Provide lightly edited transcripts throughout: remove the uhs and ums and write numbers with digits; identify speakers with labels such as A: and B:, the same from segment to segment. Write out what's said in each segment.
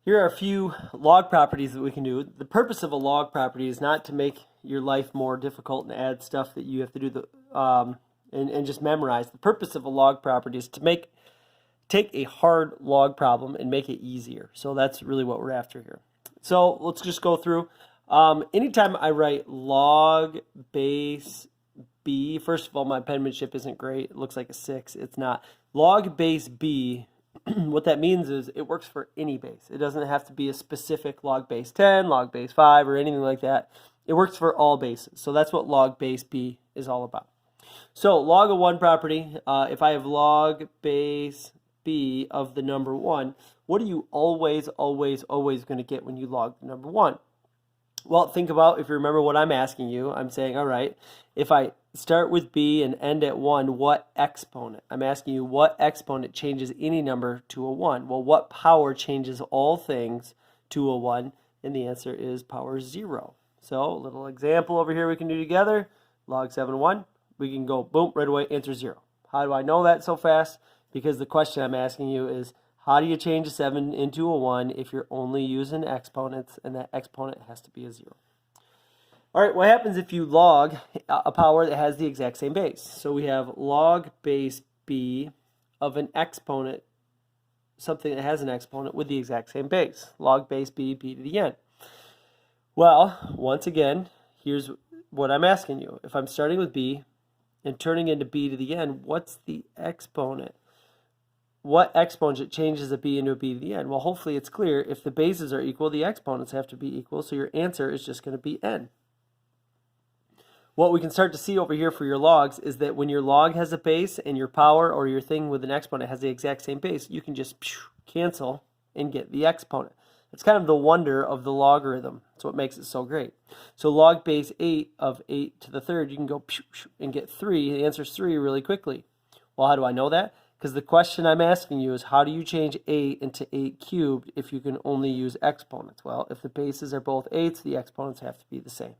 A: Here are a few log properties that we can do. The purpose of a log property is not to make your life more difficult and add stuff that you have to do and just memorize. The purpose of a log property is to take a hard log problem and make it easier. So that's really what we're after here. So let's just go through. Anytime I write log base b, first of all, my penmanship isn't great. It looks like a 6. It's not. Log base b, what that means is it works for any base. It doesn't have to be a specific log base 10, log base 5, or anything like that. It works for all bases. So that's what log base b is all about. So log of 1 property, if I have log base b of the number 1, what are you always going to get when you log the number 1? Well, think about, if you remember what I'm asking you, I'm saying, all right, if I start with b and end at 1, what exponent? I'm asking you what exponent changes any number to a 1? Well, what power changes all things to a 1? And the answer is power 0. So a little example over here we can do together. Log 7 1. We can go, boom, right away, answer 0. How do I know that so fast? Because the question I'm asking you is, how do you change a 7 into a 1 if you're only using exponents, and that exponent has to be a 0? All right, what happens if you log a power that has the exact same base? So we have log base b of an exponent, something that has an exponent with the exact same base. Log base b, b to the n. Well, once again, here's what I'm asking you. If I'm starting with b and turning into b to the n, what's the exponent? What exponent changes a b into a b to the n? Well, hopefully it's clear. If the bases are equal, the exponents have to be equal, so your answer is just going to be n. What we can start to see over here for your logs is that when your log has a base and your power or your thing with an exponent has the exact same base, you can just cancel and get the exponent. It's kind of the wonder of the logarithm. That's what makes it so great. So log base 8 of 8 to the third, you can go and get 3. The answer is 3 really quickly. Well, how do I know that? Because the question I'm asking you is, how do you change 8 into 8 cubed if you can only use exponents? Well, if the bases are both 8s, the exponents have to be the same.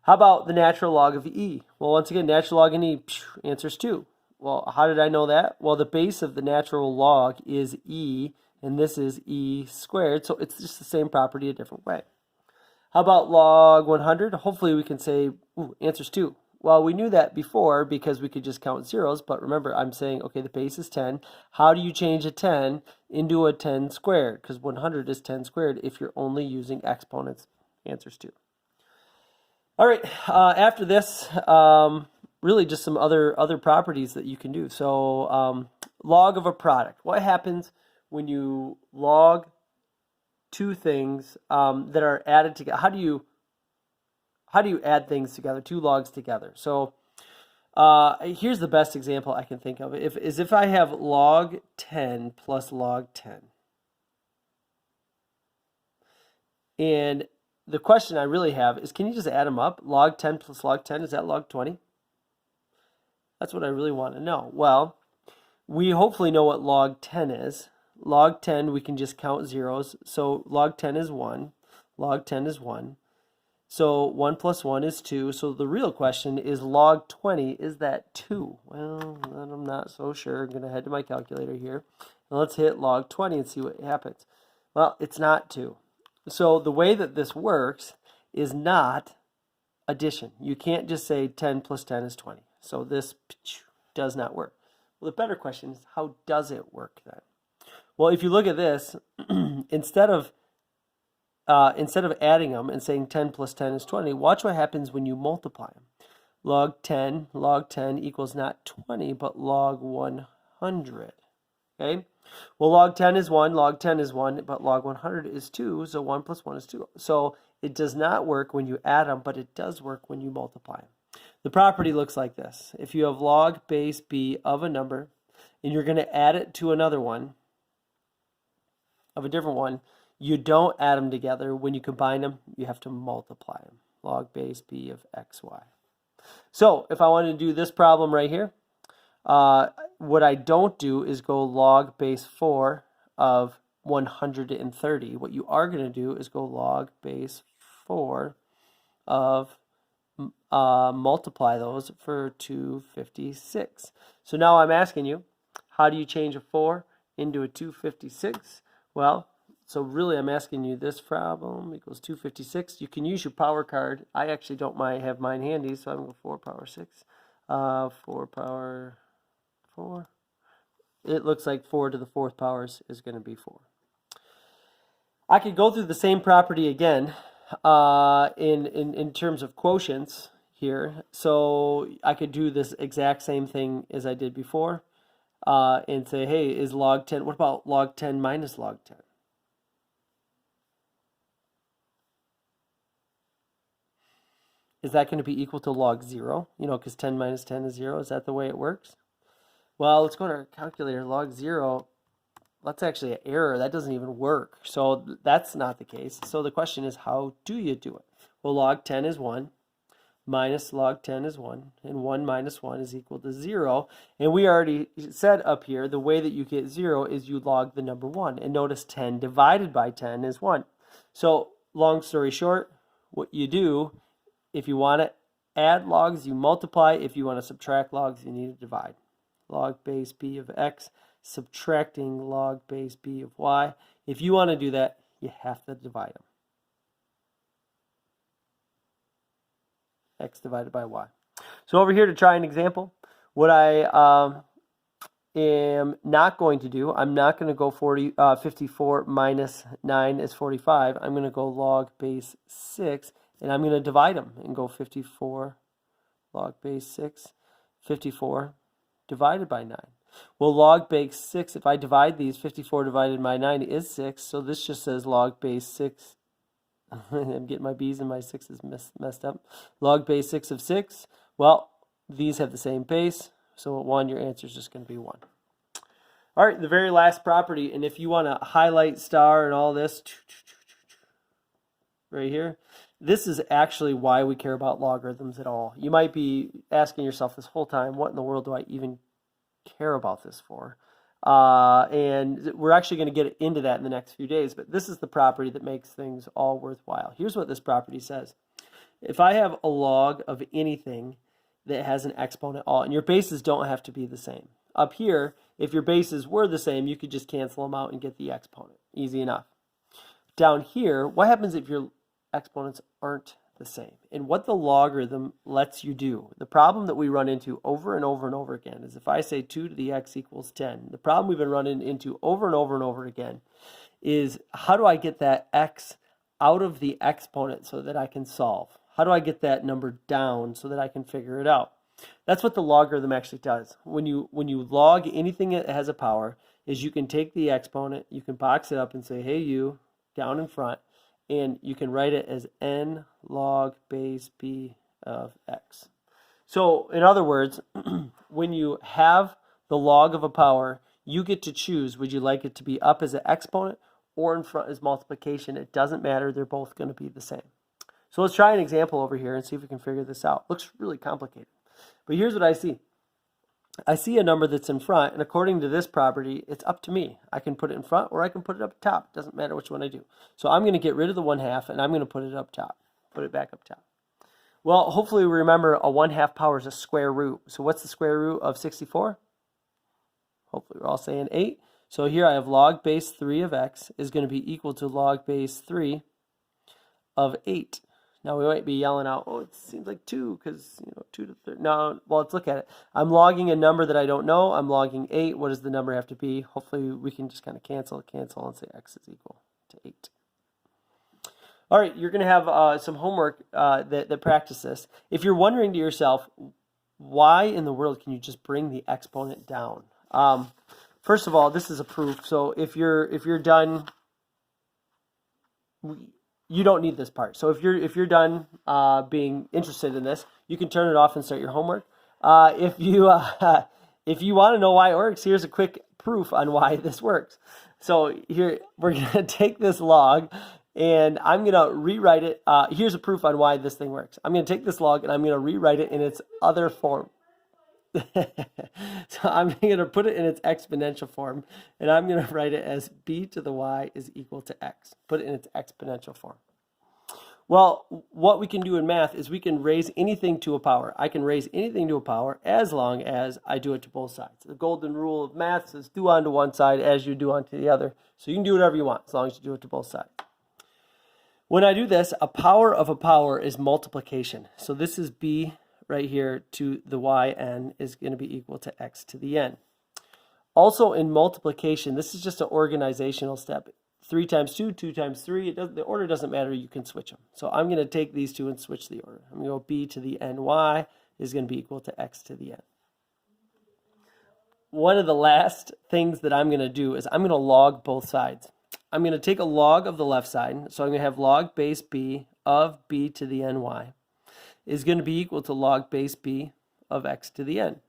A: How about the natural log of e? Well, once again, natural log in e, answer is 2. Well, how did I know that? Well, the base of the natural log is e, and this is e squared, so it's just the same property a different way. How about log 100? Hopefully we can say, answer is 2. Well, we knew that before because we could just count zeros, but remember, I'm saying, okay, the base is 10. How do you change a 10 into a 10 squared? Because 100 is 10 squared if you're only using exponents. Answer is 2. All right, after this, really just some other properties that you can do. So log of a product. What happens when you log two things that are added together? How do you add things together, two logs together? So here's the best example I can think of. If I have log 10 plus log 10. And the question I really have is, can you just add them up? Log 10 plus log 10, is that log 20? That's what I really want to know. Well, we hopefully know what log 10 is. Log 10, we can just count zeros. So log 10 is 1. Log 10 is 1. So 1 plus 1 is 2. So the real question is, log 20, is that 2? Well, I'm not so sure. I'm going to head to my calculator here. And let's hit log 20 and see what happens. Well, it's not 2. So the way that this works is not addition. You can't just say 10 plus 10 is 20. So this does not work. Well, the better question is, how does it work then? Well, if you look at this, instead of adding them and saying 10 plus 10 is 20, watch what happens when you multiply them. Log 10 equals not 20, but log 100. Okay? Well, log 10 is 1, log 10 is 1, but log 100 is 2, so 1 plus 1 is 2. So it does not work when you add them, but it does work when you multiply them. The property looks like this. If you have log base b of a number, and you're going to add it to another one, of a different one, you don't add them together. When you combine them, you have to multiply them. Log base b of xy. So if I wanted to do this problem right here, what I don't do is go log base 4 of 130. What you are going to do is go log base 4 of, multiply those for 256. So now I'm asking you, how do you change a 4 into a 256? Well, So really, I'm asking you this problem equals 256. You can use your power card. I actually don't have mine handy, so I'm going to go 4 power 6. 4 power 4. It looks like 4 to the 4th power is going to be 4. I could go through the same property again in terms of quotients here. So I could do this exact same thing as I did before and say, hey, is log 10, what about log 10 minus log 10? Is that going to be equal to log 0? You know, because 10 minus 10 is 0. Is that the way it works? Well, let's go to our calculator. Log 0, that's actually an error. That doesn't even work. So that's not the case. So the question is, how do you do it? Well, log 10 is 1. Minus log 10 is 1. And 1 minus 1 is equal to 0. And we already said up here, the way that you get 0 is you log the number 1. And notice 10 divided by 10 is 1. So long story short, what you do, if you want to add logs, you multiply. If you want to subtract logs, you need to divide. Log base b of x, subtracting log base b of y. If you want to do that, you have to divide them. X divided by y. So over here to try an example, what I am not going to do, I'm not going to go 54 minus 9 is 45. I'm going to go log base 6, and I'm going to divide them and go 54 log base 6, 54 divided by 9. Well, log base 6, if I divide these, 54 divided by 9 is 6, so this just says log base 6. I'm getting my b's and my 6's messed up. Log base 6 of 6. Well, these have the same base, so at 1, your answer is just going to be 1. All right, the very last property, and if you want to highlight star and all this, right here, this is actually why we care about logarithms at all. You might be asking yourself this whole time, what in the world do I even care about this for? And we're actually going to get into that in the next few days, but this is the property that makes things all worthwhile. Here's what this property says. If I have a log of anything that has an exponent all, and your bases don't have to be the same. Up here, if your bases were the same, you could just cancel them out and get the exponent. Easy enough. Down here, what happens if your exponents aren't the same? And what the logarithm lets you do, the problem that we run into over and over and over again is if I say 2 to the x equals 10, the problem we've been running into over and over and over again is how do I get that x out of the exponent so that I can solve? How do I get that number down so that I can figure it out? That's what the logarithm actually does. When you log anything that has a power, is you can take the exponent, you can box it up and say, hey, you, down in front, and you can write it as n log base b of x. So in other words, when you have the log of a power, you get to choose, would you like it to be up as an exponent or in front as multiplication? It doesn't matter, they're both going to be the same. So let's try an example over here and see if we can figure this out. Looks really complicated. But here's what I see. I see a number that's in front, and according to this property, it's up to me. I can put it in front or I can put it up top. It doesn't matter which one I do. So I'm going to get rid of the 1/2 and I'm going to put it up top. Put it back up top. Well, hopefully we remember a 1/2 power is a square root. So what's the square root of 64? Hopefully we're all saying 8. So here I have log base 3 of x is going to be equal to log base 3 of 8. Now we might be yelling out, oh, it seems like 2 because, 2 to 3. No, well, let's look at it. I'm logging a number that I don't know. I'm logging 8. What does the number have to be? Hopefully we can just kind of cancel and say x is equal to 8. All right, you're going to have some homework that practice this. If you're wondering to yourself, why in the world can you just bring the exponent down? First of all, this is a proof. So if you're done, you don't need this part. So if you're done being interested in this, you can turn it off and start your homework. If you want to know why it works, here's a quick proof on why this works. So here we're gonna take this log and I'm gonna rewrite it. Here's a proof on why this thing works. I'm gonna take this log and I'm gonna rewrite it in its other form. So I'm going to put it in its exponential form, and I'm going to write it as b to the y is equal to x. Put it in its exponential form. Well, what we can do in math is we can raise anything to a power. I can raise anything to a power as long as I do it to both sides. The golden rule of math says do onto one side as you do onto the other. So you can do whatever you want as long as you do it to both sides. When I do this, a power of a power is multiplication. So this is b right here to the yn is going to be equal to x to the n. Also in multiplication, this is just an organizational step. 3 times 2, 2 times 3, the order doesn't matter, you can switch them. So I'm going to take these two and switch the order. I'm going to go b to the ny is going to be equal to x to the n. One of the last things that I'm going to do is I'm going to log both sides. I'm going to take a log of the left side, so I'm going to have log base b of b to the ny is going to be equal to log base b of x to the n.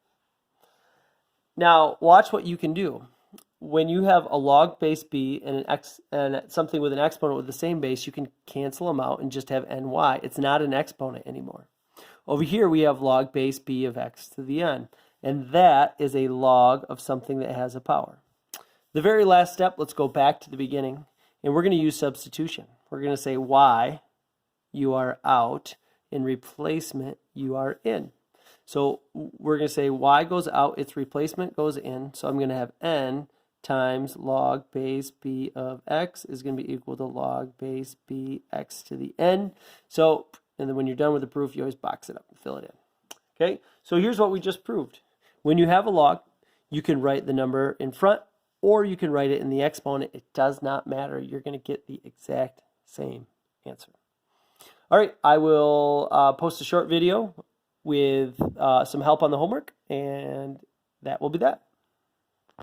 A: Now, watch what you can do. When you have a log base b and an x and something with an exponent with the same base, you can cancel them out and just have ny. It's not an exponent anymore. Over here, we have log base b of x to the n, and that is a log of something that has a power. The very last step, let's go back to the beginning, and we're going to use substitution. We're going to say y, you are out, in replacement, you are in. So we're going to say y goes out, its replacement goes in, so I'm going to have n times log base b of x is going to be equal to log base b x to the n. So, and then when you're done with the proof, you always box it up and fill it in. Okay, so here's what we just proved. When you have a log, you can write the number in front, or you can write it in the exponent. It does not matter. You're going to get the exact same answer. All right, I will post a short video with some help on the homework, and that will be that.